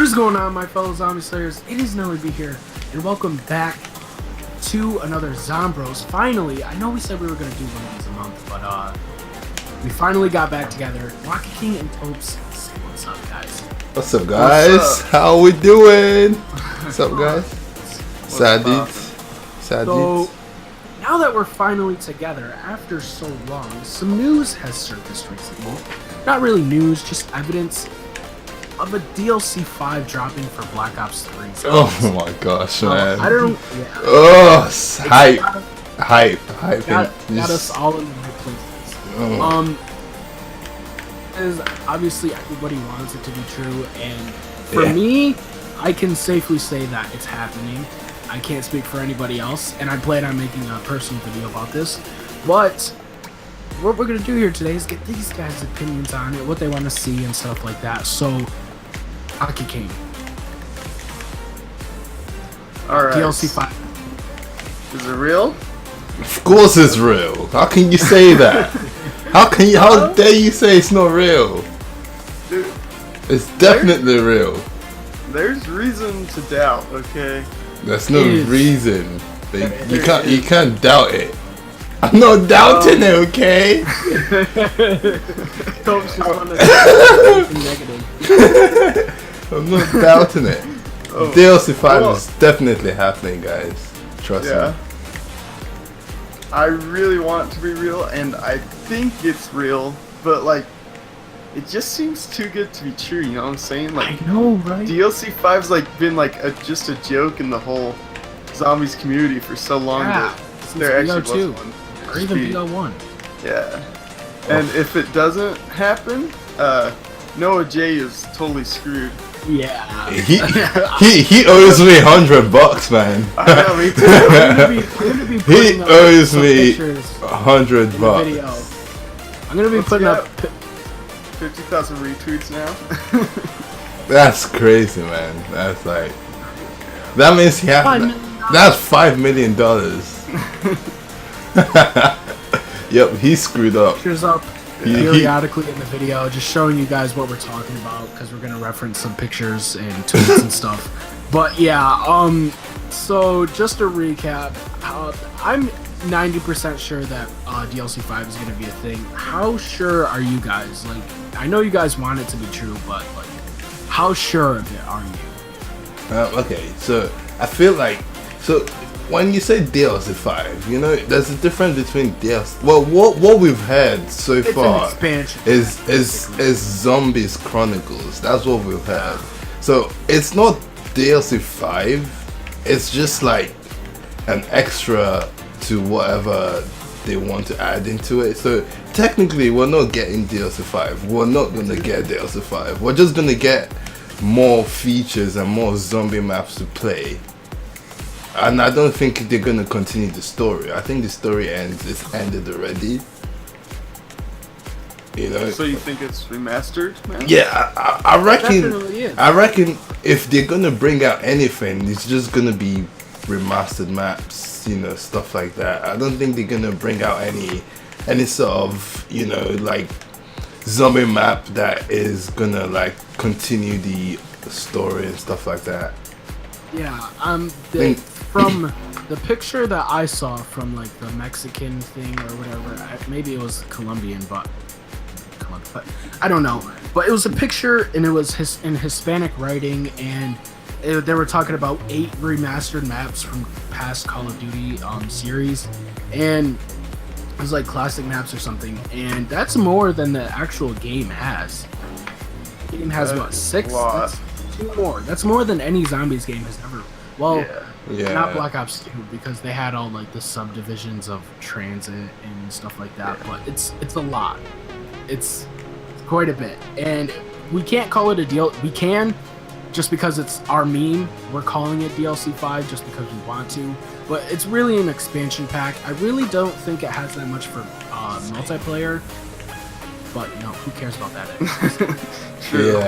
is going on, my fellow zombie slayers? It is Nelly B here, and welcome back to another Zombros. Finally, I know we said we were going to do one of these a month, but we finally got back together. Rocket King and Tobz, say what's up, guys? What's up, guys? What's up? How we doing? What's up, guys? Sad So, now that we're finally together after so long, some news has surfaced recently. Not really news, just evidence of a DLC 5 dropping for Black Ops 3. Oh my gosh, man. I don't... Yeah. Oh, hype. Got us all in the right places. Oh. As obviously everybody wants it to be true, and for me, I can safely say that it's happening. I can't speak for anybody else, and I plan on making a personal video about this. But what we're gonna do here today is get these guys' opinions on it, what they want to see, and stuff like that. So, Rocket King. Alright. DLC 5. Is it real? Of course it's real. How can you say that? How dare you say it's not real? Dude, it's definitely real. There's reason to doubt, okay? There's no reason. You can't doubt it. I'm not doubting it, okay? Tobz just wanted to be negative. I'm not doubting it. DLC 5 is definitely happening, guys. Trust me. I really want it to be real, and I think it's real, but like, it just seems too good to be true. You know what I'm saying? Like, I know, right? DLC 5's like been like just a joke in the whole zombies community for so long that there actually was one. Or even BO1. Yeah. And if it doesn't happen, Noah J is totally screwed. Yeah. He owes me $100, man. I know, me too. I'm gonna be He owes me $100. I'm gonna be putting up 50,000 retweets now. That's crazy, man. That's like, that means he has. That's $5 million. Yep, he screwed up. Pictures up periodically in the video, just showing you guys what we're talking about, because we're gonna reference some pictures and tweets and stuff. But yeah, so just to recap, I'm 90% sure that DLC 5 is gonna be a thing. How sure are you guys? Like, I know you guys want it to be true, but like, how sure of it are you? Okay, so I feel like, so when you say DLC 5, you know, there's a difference between DLC. Well, what we've had so far is Zombies Chronicles. That's what we've had. So it's not DLC 5. It's just like an extra to whatever they want to add into it. So technically, we're not getting DLC 5. We're not gonna get DLC 5. We're just gonna get more features and more zombie maps to play. And I don't think they're gonna continue the story. I think the story it's ended already. You know. So you think it's remastered, man? Yeah, I reckon. Definitely is. I reckon if they're gonna bring out anything, it's just gonna be remastered maps, you know, stuff like that. I don't think they're gonna bring out any sort of, you know, like zombie map that is gonna like continue the story and stuff like that. Yeah, from the picture that I saw from like the Mexican thing or whatever, maybe it was Colombian, but I don't know. But it was a picture, and it was in Hispanic writing, and they were talking about 8 remastered maps from past Call of Duty series, and it was like classic maps or something, and that's more than the actual game has. The game has what, 6? That's 2 more. That's more than any zombies game has ever. Well, not Black Ops 2, because they had all like the subdivisions of transit and stuff like that. But it's a lot. It's quite a bit, and we can't call it a deal. We can, just because it's our meme. We're calling it DLC 5 just because we want to. But it's really an expansion pack. I really don't think it has that much for multiplayer. But you know, who cares about that? True.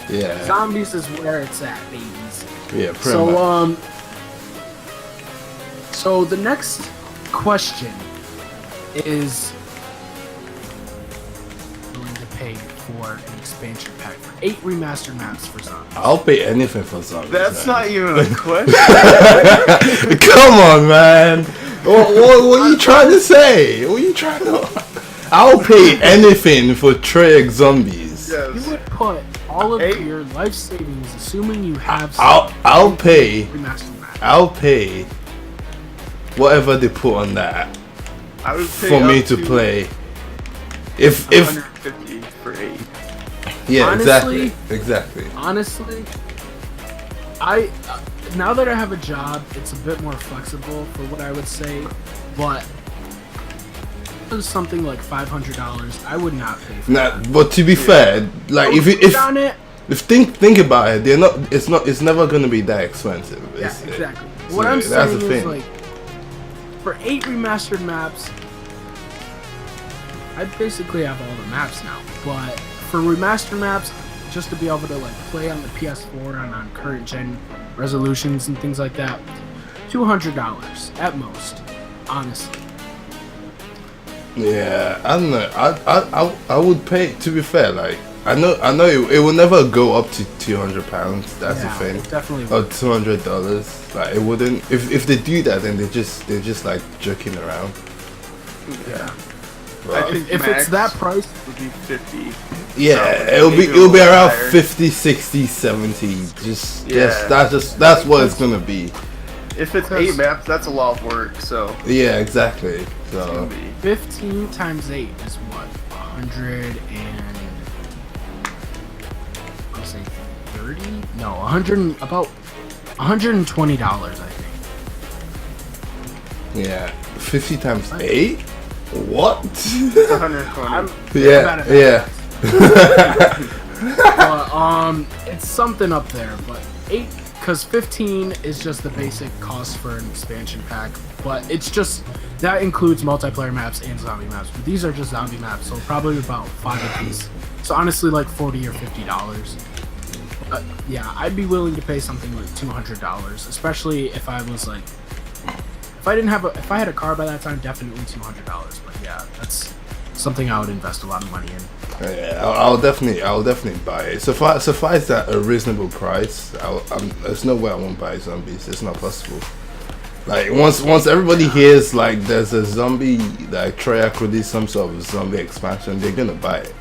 Yeah. Zombies is where it's at, babies. Yeah, pretty much. So the next question is willing to pay for an expansion pack for 8 remastered maps for zombies. I'll pay anything for zombies. That's man. not even a question. Come on, man. What are you trying to say? What are you trying to? I'll pay anything for Treyarch zombies. Yes. You would put all of your life savings, assuming you have. I'll pay. Remastered maps. I'll pay whatever they put on that I would pay for me up to play. If 150 for 8. yeah, Honestly- exactly. Honestly, I now that I have a job, it's a bit more flexible for what I would say, but something like $500, I would not pay for. Nah, but to be fair, like on it, if think about it, they're not. It's never gonna be that expensive. yeah, It's- exactly. so What I'm that's saying the is thing. like for 8 remastered maps, I basically have all the maps now. But for remastered maps, just to be able to like play on the PS4 and on current gen resolutions and things like that, $200 at most, honestly. Yeah, I don't know. I would pay. To be fair, like I know it will never go up to £200. That's Yeah, the thing. it definitely Or would. $200. Like it wouldn't. If they do that, then they're just like joking around. Yeah. But, I think If max it's that price, would be 50. yeah, so it'll maybe be a little around higher. 50, 60, 70. Just Yeah. that's what it's gonna be. If it's 8 maps, that's a lot of work. So Yeah, exactly. it's So gonna be 15 times 8 is what? 100 and I'll say 30? No, 100 about $120, I think. yeah, 50 times 8. What? it's 120. I'm Yeah, bad at yeah. but it's something up there, but 8 because 15 is just the basic cost for an expansion pack, but it's just that includes multiplayer maps and zombie maps. But these are just zombie maps, so probably about 5 apiece. So honestly, like $40 or $50. Yeah, I'd be willing to pay something like $200, especially if I was like, if I had a car by that time, definitely $200. But yeah, that's something I would invest a lot of money in. Yeah, I'll definitely buy it. Suffice that a reasonable price. There's no way I won't buy zombies. It's not possible. Like once everybody hears like there's a zombie, like Treyarch release some sort of zombie expansion, they're gonna buy it.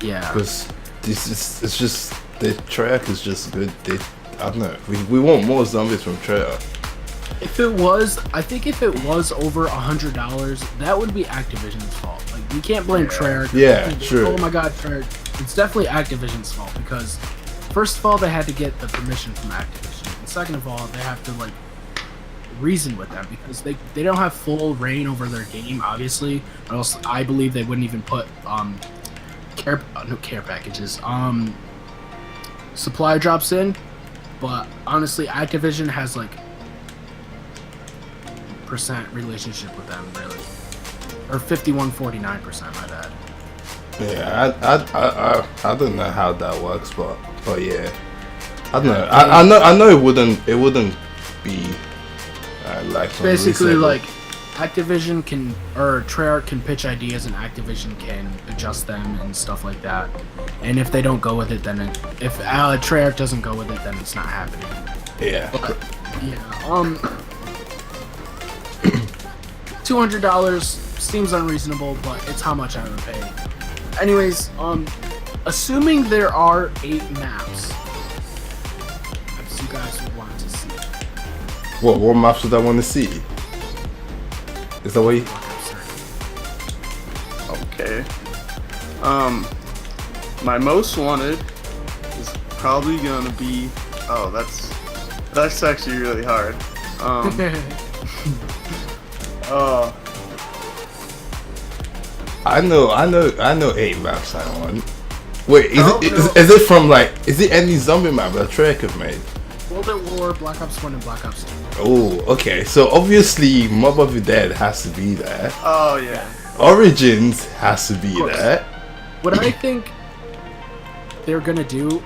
Yeah. Because it's just the Treyarch is just good. I don't know. We want more zombies from Treyarch. I think if it was over $100, that would be Activision's fault. Like, we can't blame Treyarch. Yeah, true. Oh my god, Treyarch. It's definitely Activision's fault because, first of all, they had to get the permission from Activision. And second of all, they have to, like, reason with them because they don't have full reign over their game, obviously. Or else I believe they wouldn't even put, care packages, supply drops in. But, honestly, Activision has, like, percent relationship with them, really, or 51-49%. My bad. Yeah, I don't know how that works, but yeah, I don't know. I know it wouldn't be like Basically, unreasonable. like Activision can or Treyarch can pitch ideas and Activision can adjust them and stuff like that. And if they don't go with it, then if Treyarch doesn't go with it, then it's not happening. Yeah. But, yeah. $200 seems unreasonable, but it's how much I would pay. Anyways, assuming there are 8 maps, as you guys would want to see. What maps would I want to see? Is that what you... okay. My most wanted is probably gonna be. Oh, that's actually really hard. I know 8 maps I want. Wait, is it from like, is it any zombie map that Treyarch have made? World at War, Black Ops 1, and Black Ops 2. Oh, okay. So obviously Mob of the Dead has to be there. Oh yeah. Origins has to be there. What I think they're gonna do,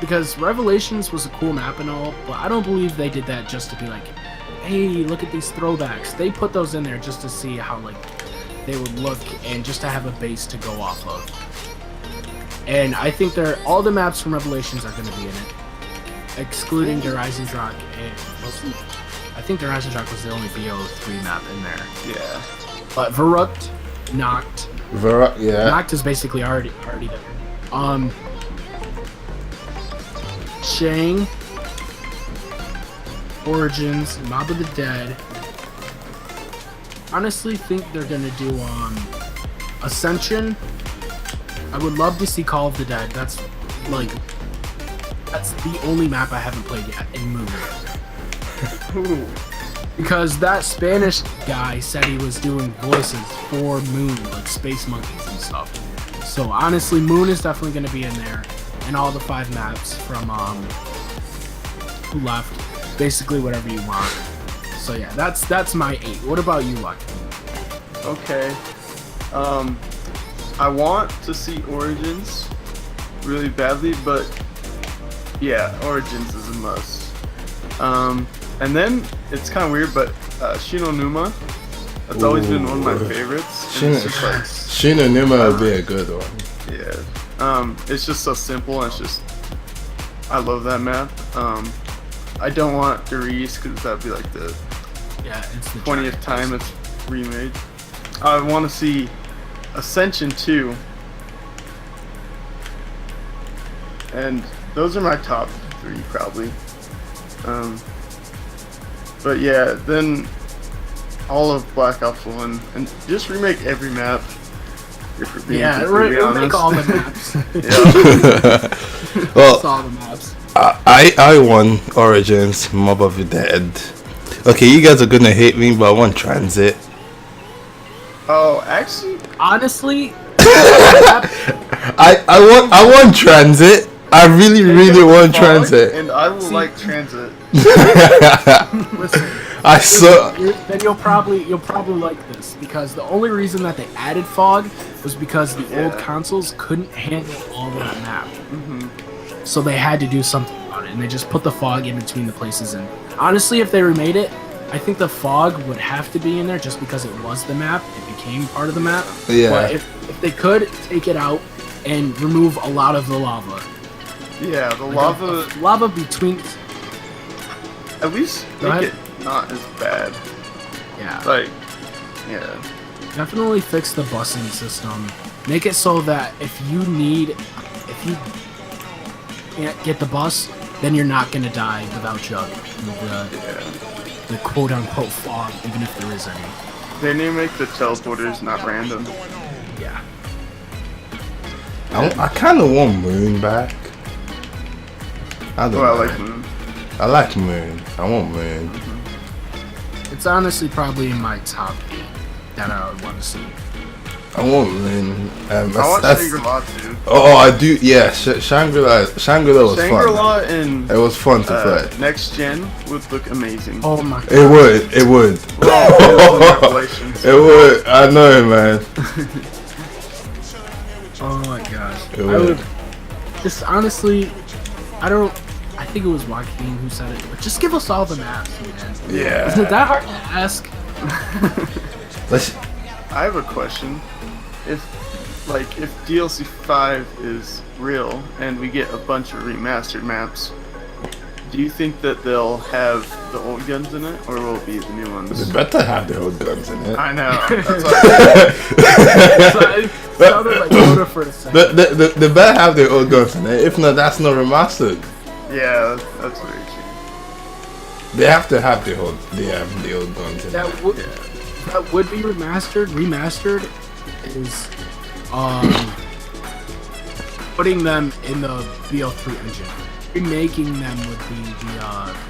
because Revelations was a cool map and all, but I don't believe they did that just to be like, hey, look at these throwbacks. They put those in there just to see how like they would look and just to have a base to go off of. And I think all the maps from Revelations are going to be in it, excluding Der Eisendrache and I think Der Eisendrache was the only BO3 map in there. Yeah. But Verrückt, Nacht. Yeah. Nacht is basically already there. Shang, Origins, Mob of the Dead. Honestly, think they're gonna do Ascension. I would love to see Call of the Dead. That's the only map I haven't played yet in Moon. Ooh. Because that Spanish guy said he was doing voices for Moon, like Space Monkeys and stuff. So honestly, Moon is definitely going to be in there, and all the 5 maps from Who Left, basically whatever you want. So yeah, that's my 8. What about you, Lucky? Okay. I want to see Origins really badly, but yeah, Origins is a must. And then it's kind of weird, but Shinonuma, that's always been one of my favorites. Shinonuma would be a good one. Yeah. It's just so simple, and it's just, I love that map. I don't want Derice, because that'd be like the it's the 20th time it's remade. I want to see Ascension 2. And those are my top 3 probably. But yeah, then all of Black Ops 1, and just remake every map. If we're being remake all the maps. Yeah. Well, all the maps. I won Origins, Mob of the Dead. Okay, you guys are gonna hate me, but I want Transit. Oh, actually, honestly, I want Transit. I really want Transit. And I will like Transit. Listen, then you'll probably like this, because the only reason that they added fog was because the old consoles couldn't handle all of that map. Mm-hmm. So they had to do something about it, and they just put the fog in between the places. And honestly, if they remade it, I think the fog would have to be in there just because it was the map. It became part of the map. Yeah. But if they could take it out and remove a lot of the lava. Yeah, the lava between. At least make it not as bad. Yeah. Like, yeah. Definitely fix the busing system. Make it so that if you can't get the bus, then you're not gonna die without Jug. The quote unquote fog, even if there is any. They need to make the teleporters not random. Yeah. I kind of want Moon back. I like Moon. I like Moon. I want Moon. It's honestly probably in my top 8 that I would want to see. I want Moon. I want Shangri-La too. Oh, I do. Yeah, Shangri-La was fun. Shangri-La and it was fun to play. Next Gen would look amazing. Oh my god. It would. It would. I know, man. Oh my gosh. It would. Just honestly, I think it was Joaquin who said it, but just give us all the maps, man. Yeah. Is it that hard to ask? I have a question. If DLC 5 is real and we get a bunch of remastered maps, do you think that they'll have the old guns in it, or will it be the new ones? They better have the old guns in it. I know. That's what It sounded like Yoda for a second. They better have the old guns in it. If not, that's not remastered. Yeah, that's very true. They have to have the old guns in it. That would be remastered. Remastered is putting them in the BO3 engine. Remaking them would be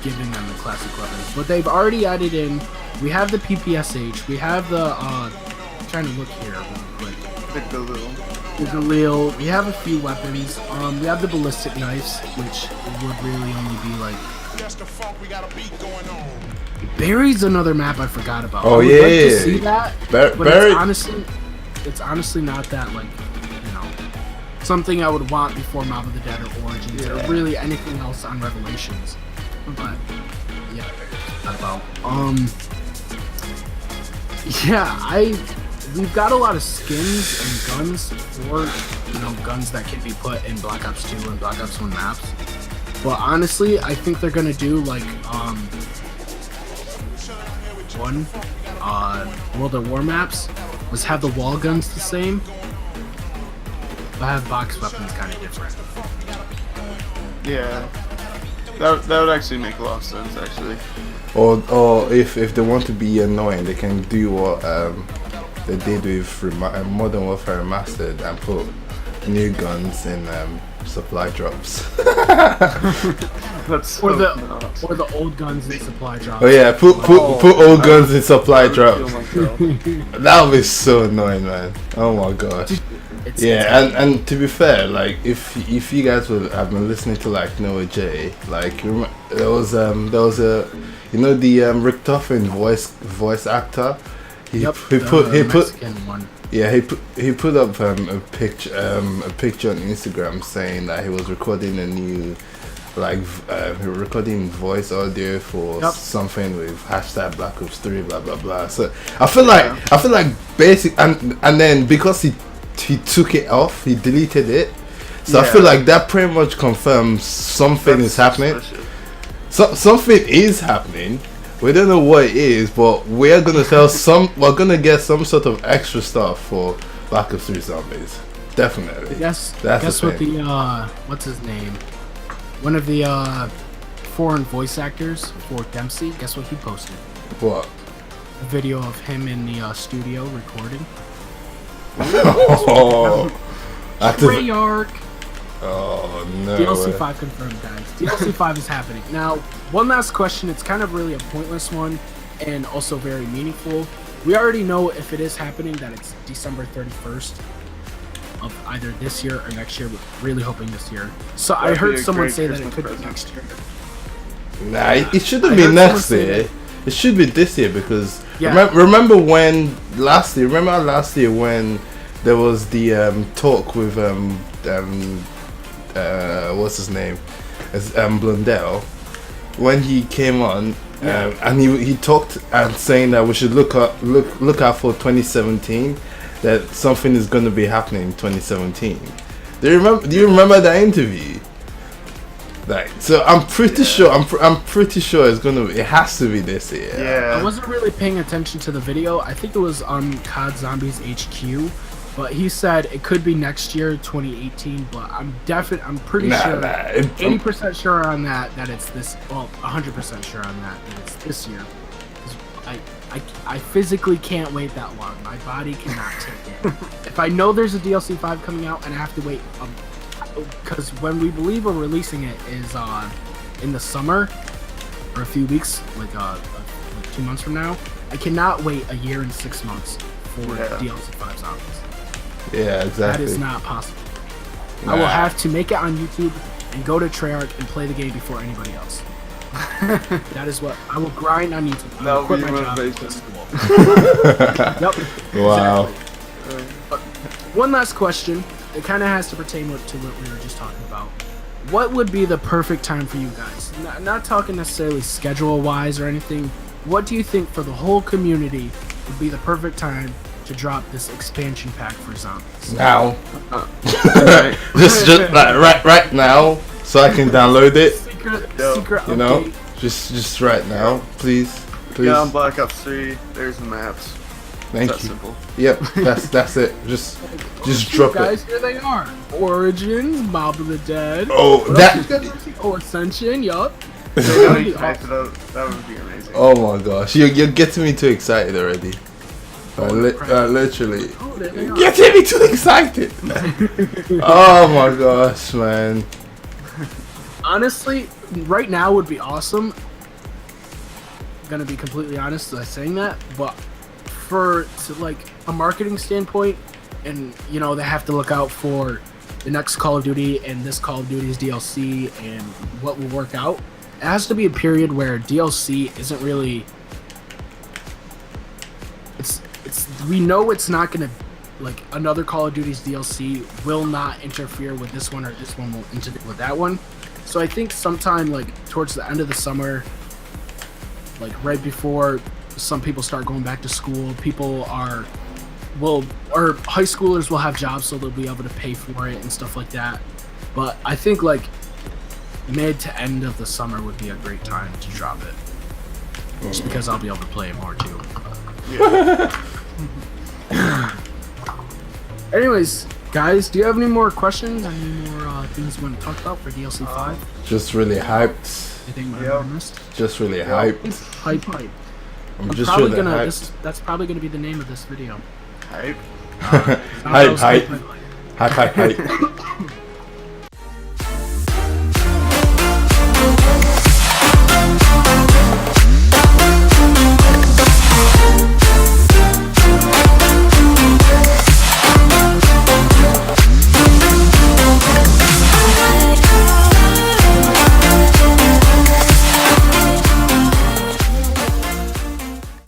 giving them the classic weapons. But they've already added in. We have the PPSH. We have the. I'm trying to look here real quick. The Galil. We have a few weapons. We have the ballistic knives, which would really only be like. Barry's another map I forgot about. Oh, I would like to see that, but Barry. It's honestly not that, like, something I would want before Mob of the Dead or Origins or really anything else on Revelations. But yeah, about we've got a lot of skins and guns for, guns that can be put in Black Ops 2 and Black Ops 1 maps. But honestly, I think they're gonna do like World at War maps was have the wall guns the same, but have box weapons kind of different. Yeah, that would actually make a lot of sense, actually. Or if they want to be annoying, they can do what they did with Modern Warfare Remastered and put new guns in supply drops. That's so or the old guns in supply drops. Oh yeah, put old guns in supply drops. That would be so annoying, man. Oh my gosh. And to be fair, like if you guys would have been listening to like Noah J, like there was a the Richtofen voice actor. He put up a picture on Instagram saying that he was recording a new recording voice audio for something with hashtag Black Ops 3 blah blah blah. So I feel like basic and then because he took it off, he deleted it. So I feel like that pretty much confirms something is happening. Something is happening. We don't know what it is, but we're gonna we're gonna get some sort of extra stuff for Black Ops 3 Zombies. Definitely. Guess what the what's his name? One of the foreign voice actors for Dempsey. Guess what he posted? What? A video of him in the studio recording. Treyarch. Oh no. DLC 5 confirmed, guys. DLC 5 is happening. Now, one last question. It's kind of really a pointless one and also very meaningful. We already know if it is happening that it's December 31st of either this year or next year, but really hoping this year. So I heard someone say that it could be next year. Nah, it shouldn't be next year. It should be this year because remember last year when there was the talk with what's his name? Blundell, when he came on, and he talked and saying that we should look out for 2017, that something is going to be happening in 2017. Do you remember that interview? Like, so I'm pretty sure it has to be this year. Yeah. I wasn't really paying attention to the video. I think it was on COD Zombies HQ. But he said it could be next year, 2018. But I'm pretty sure, 80% sure on that it's this. Well, 100% sure on that it's this year. I physically can't wait that long. My body cannot take it. If I know there's a DLC 5 coming out and I have to wait, because when we believe we're releasing it is in the summer or a few weeks, like 2 months from now. I cannot wait a year and 6 months for DLC 5 Zombies. Yeah, exactly. That is not possible. I will have to make it on YouTube and go to Treyarch and play the game before anybody else. That is what I will grind on YouTube. I will quit my job at school. Yep. Wow. Exactly. But one last question. It kind of has to pertain to what we were just talking about. What would be the perfect time for you guys? Not talking necessarily schedule-wise or anything. What do you think for the whole community would be the perfect time to drop this expansion pack for Zombies? Now. just right now, so I can download it. Secret you know, just right now, please. Get on Black Ops 3. There's the maps. Thank you. Simple. Yep, that's it. Just drop guys, it. Here they are. Origins, Mob of the Dead. Oh, Ascension. Yup. That would be amazing. Oh my gosh, you're getting me too excited already. Literally, getting me too excited. Oh my gosh, man. Honestly, right now would be awesome. I'm gonna be completely honest by saying that, but for like a marketing standpoint, and they have to look out for the next Call of Duty and this Call of Duty's DLC and what will work out. It has to be a period where DLC isn't really. We know it's not gonna, like, another Call of Duty's DLC will not interfere with this one, or this one will interfere with that one. So I think sometime like towards the end of the summer, like right before some people start going back to school, people are will, or high schoolers will have jobs, so they'll be able to pay for it and stuff like that. But I think like mid to end of the summer would be a great time to drop it, just because I'll be able to play it more too. Yeah. Anyways, guys, do you have any more questions? Any more things you want to talk about for DLC 5? Just really hyped. Anything I missed? Just really hyped. Hype. I'm just probably really gonna. That's probably gonna be the name of this video. Hype. Hype.